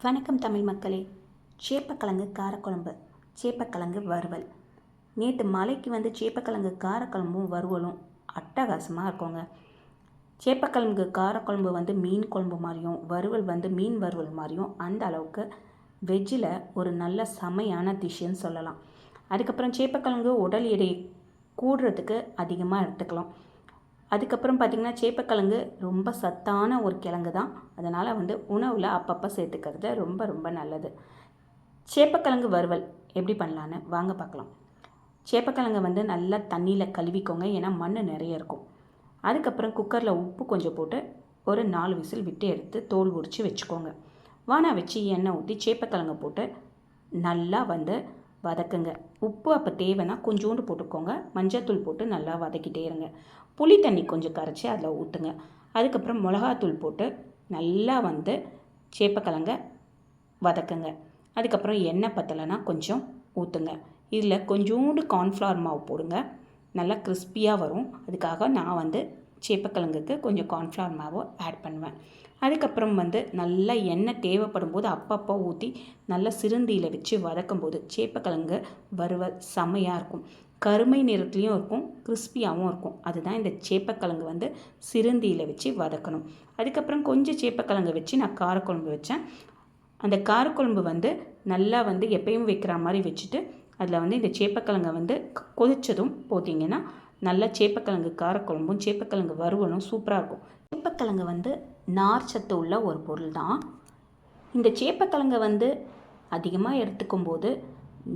வணக்கம் தமிழ் மக்களே. சேப்பக்கிழங்கு காரக்குழம்பு, சேப்பக்கிழங்கு வறுவல். நேற்று மலைக்கு வந்து சேப்பக்கிழங்கு காரக்குழம்பும் வறுவலும் அட்டகாசமாக இருக்குங்க. சேப்பக்கிழங்கு காரக்குழம்பு வந்து மீன் குழம்பு மாதிரியும், வறுவல் வந்து மீன் வறுவல் மாதிரியும் அந்த அளவுக்கு வெஜ்ஜில் ஒரு நல்ல செமையான டிஷ்ஷுன்னு சொல்லலாம். அதுக்கப்புறம் சேப்பக்கிழங்கு உடல் எடை கூடுறதுக்கு அதிகமாக எடுத்துக்கலாம். அதுக்கப்புறம் பார்த்திங்கன்னா சேப்பக்கிழங்கு ரொம்ப சத்தான ஒரு கிழங்கு தான். அதனால் வந்து உணவில் அப்பப்போ சேர்த்துக்கிறது ரொம்ப ரொம்ப நல்லது. சேப்பக்கிழங்கு வறுவல் எப்படி பண்ணலான்னு வாங்க பார்க்கலாம். சேப்பக்கிழங்கை வந்து நல்லா தண்ணியில் கழுவிக்கோங்க, ஏன்னா மண் நிறைய இருக்கும். அதுக்கப்புறம் குக்கரில் உப்பு கொஞ்சம் போட்டு ஒரு 4 விசில் விட்டு எடுத்து தோல் உரித்து வச்சுக்கோங்க. வானா வச்சு எண்ணெய் ஊற்றி சேப்பக்கிழங்கை போட்டு நல்லா வந்து வதக்குங்க. உப்பு அப்போ தேவைன்னா கொஞ்சோண்டு போட்டுக்கோங்க. மஞ்சள்தூள் போட்டு நல்லா வதக்கிட்டே இருங்க. புளி தண்ணி கொஞ்சம் கரைச்சி அதில் ஊற்றுங்க. அதுக்கப்புறம் மிளகாத்தூள் போட்டு நல்லா வந்து சேப்பக்கிழங்கை வதக்குங்க. அதுக்கப்புறம் எண்ணெய் பத்தலைன்னா கொஞ்சம் ஊற்றுங்க. இதில் கொஞ்சோண்டு கார்ன்ஃப்ளவர் மாவு போடுங்க, நல்லா கிறிஸ்பியாக வரும். அதுக்காக நான் வந்து சேப்பக்கிழங்குக்கு கொஞ்சம் கார்ன்ஃப்ளவர் மாவு ஆட் பண்ணுவேன். அதுக்கப்புறம் வந்து நல்லா எண்ணெய் தேவைப்படும் போது அப்பப்போ ஊற்றி நல்லா சிறுந்தியில் வச்சு வதக்கும் போது சேப்பக்கிழங்கு வறுவல் செம்மையாக இருக்கும். கருமை நிறத்துலையும் இருக்கும், கிறிஸ்பியாகவும் இருக்கும். அதுதான் இந்த சேப்பக்கிழங்கு வந்து சிறுந்தியில் வச்சு வதக்கணும். அதுக்கப்புறம் கொஞ்சம் சேப்பக்கிழங்கு வச்சு நான் காரக்குழம்பு வச்சேன். அந்த காரக்குழம்பு வந்து நல்லா வந்து எப்பயும் வைக்கிற மாதிரி வச்சுட்டு அதில் வந்து இந்த சேப்பக்கிழங்கை வந்து கொதித்ததும் போட்டிங்கன்னா நல்லா சேப்பக்கிழங்கு காரக்குழம்பும் சேப்பக்கிழங்கு வறுவலும் சூப்பராக இருக்கும். சேப்பக்கிழங்கு வந்து நார் சத்து உள்ள ஒரு பொருள் தான். இந்த சேப்பக்கிழங்கை வந்து அதிகமாக எடுத்துக்கும் போது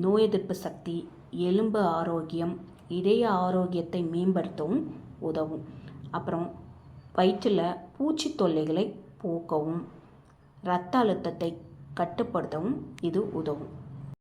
நோய் எதிர்ப்பு சக்தி, எலும்பு ஆரோக்கியம், இதய ஆரோக்கியத்தை மேம்படுத்தவும் உதவும். அப்புறம் வயிற்றில் பூச்சி தொல்லைகளை போக்கவும், இரத்த அழுத்தத்தை கட்டுப்படுத்தவும் இது உதவும்.